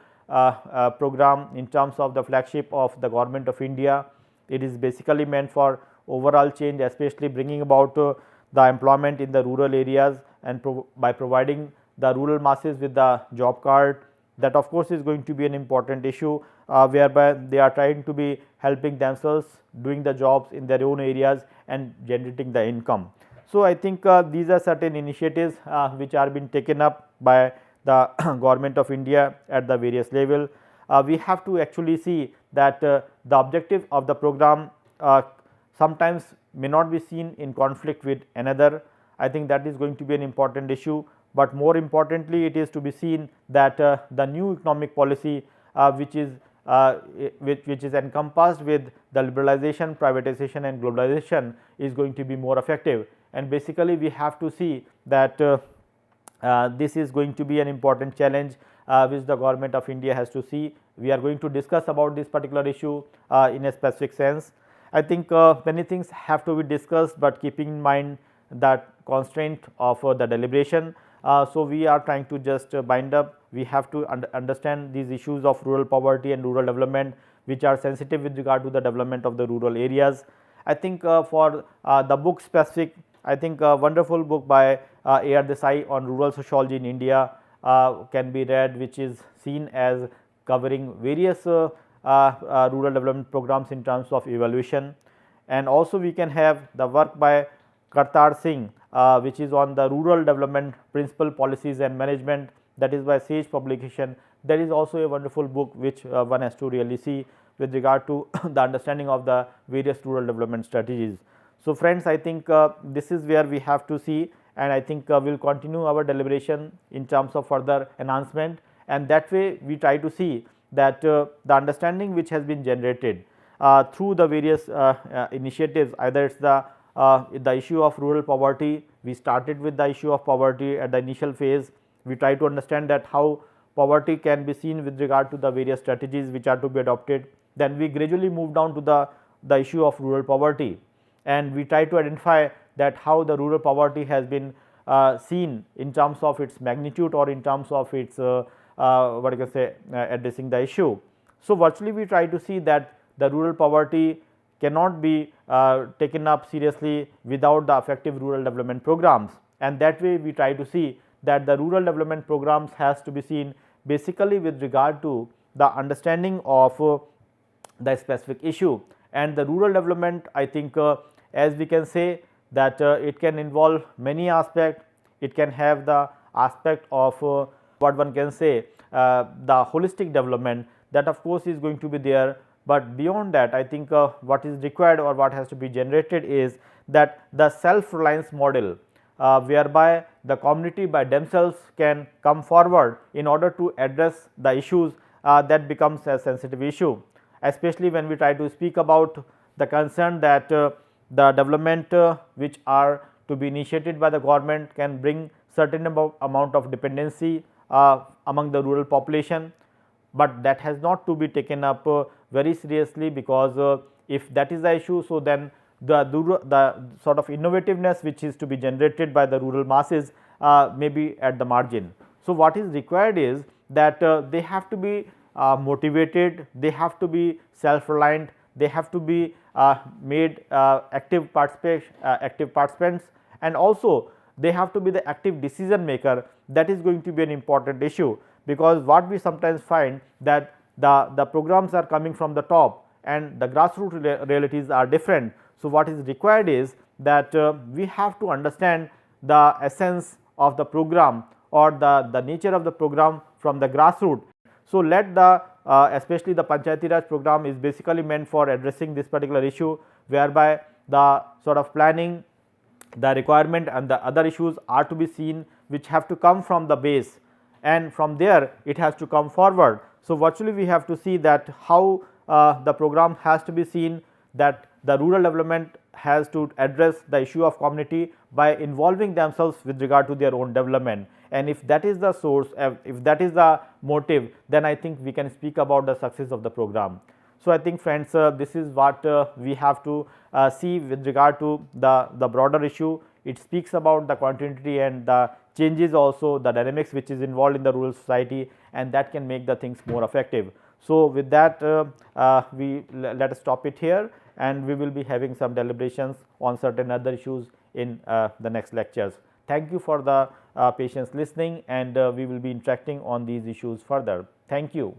program in terms of the flagship of the Government of India. It is basically meant for overall change, especially bringing about the employment in the rural areas, and by providing the rural masses with the job card. That of course is going to be an important issue, whereby they are trying to be helping themselves doing the jobs in their own areas and generating the income. So, I think these are certain initiatives which are being taken up by the Government of India at the various level. We have to actually see that the objective of the program sometimes may not be seen in conflict with another. I think that is going to be an important issue, but more importantly it is to be seen that the new economic policy which is encompassed with the liberalization, privatization and globalization is going to be more effective, and basically we have to see that this is going to be an important challenge which the Government of India has to see. We are going to discuss about this particular issue in a specific sense. I think many things have to be discussed, but keeping in mind that constraint of the deliberation. So, we are trying to just bind up. We have to understand these issues of rural poverty and rural development, which are sensitive with regard to the development of the rural areas. I think for the book specific, I think a wonderful book by A.R. Desai on rural sociology in India can be read, which is seen as covering various rural development programs in terms of evaluation. And also we can have the work by Kartar Singh, which is on the rural development principle, policies and management, that is by Sage Publication. That is also a wonderful book which one has to really see with regard to the understanding of the various rural development strategies. So, friends, I think this is where we have to see, and I think we will continue our deliberation in terms of further enhancement, and that way we try to see that the understanding which has been generated through the various initiatives, either it is the issue of rural poverty. We started with the issue of poverty at the initial phase. We try to understand that how poverty can be seen with regard to the various strategies which are to be adopted. Then we gradually move down to the issue of rural poverty, and we try to identify that how the rural poverty has been seen in terms of its magnitude or in terms of its what you can say addressing the issue. So, virtually we try to see that the rural poverty cannot be taken up seriously without the effective rural development programs, and that way we try to see that the rural development programs has to be seen basically with regard to the understanding of the specific issue. And the rural development, I think as we can say that it can involve many aspects. It can have the aspect of what one can say the holistic development, that of course is going to be there, but beyond that I think what is required or what has to be generated is that the self reliance model, whereby the community by themselves can come forward in order to address the issues that becomes a sensitive issue, especially when we try to speak about the concern that the development which are to be initiated by the government can bring certain amount of dependency among the rural population, but that has not to be taken up very seriously, because if that is the issue, so then the sort of innovativeness which is to be generated by the rural masses may be at the margin. So, what is required is that they have to be motivated, they have to be self reliant, they have to be made active participants, and also they have to be the active decision maker. That is going to be an important issue, because what we sometimes find that the programs are coming from the top and the grassroots realities are different. So, what is required is that we have to understand the essence of the program or the nature of the program from the grassroots. So, let the especially the Panchayati Raj program is basically meant for addressing this particular issue, whereby the sort of planning, the requirement and the other issues are to be seen, which have to come from the base, and from there it has to come forward. So, virtually we have to see that how the program has to be seen, that the rural development has to address the issue of community by involving themselves with regard to their own development. And if that is the source, if that is the motive, then I think we can speak about the success of the program. So, I think friends, this is what we have to see with regard to the broader issue. It speaks about the continuity and the changes, also the dynamics which is involved in the rural society, and that can make the things more effective. So, with that let us stop it here, and we will be having some deliberations on certain other issues in the next lectures. Thank you for the patience listening, and we will be interacting on these issues further. Thank you.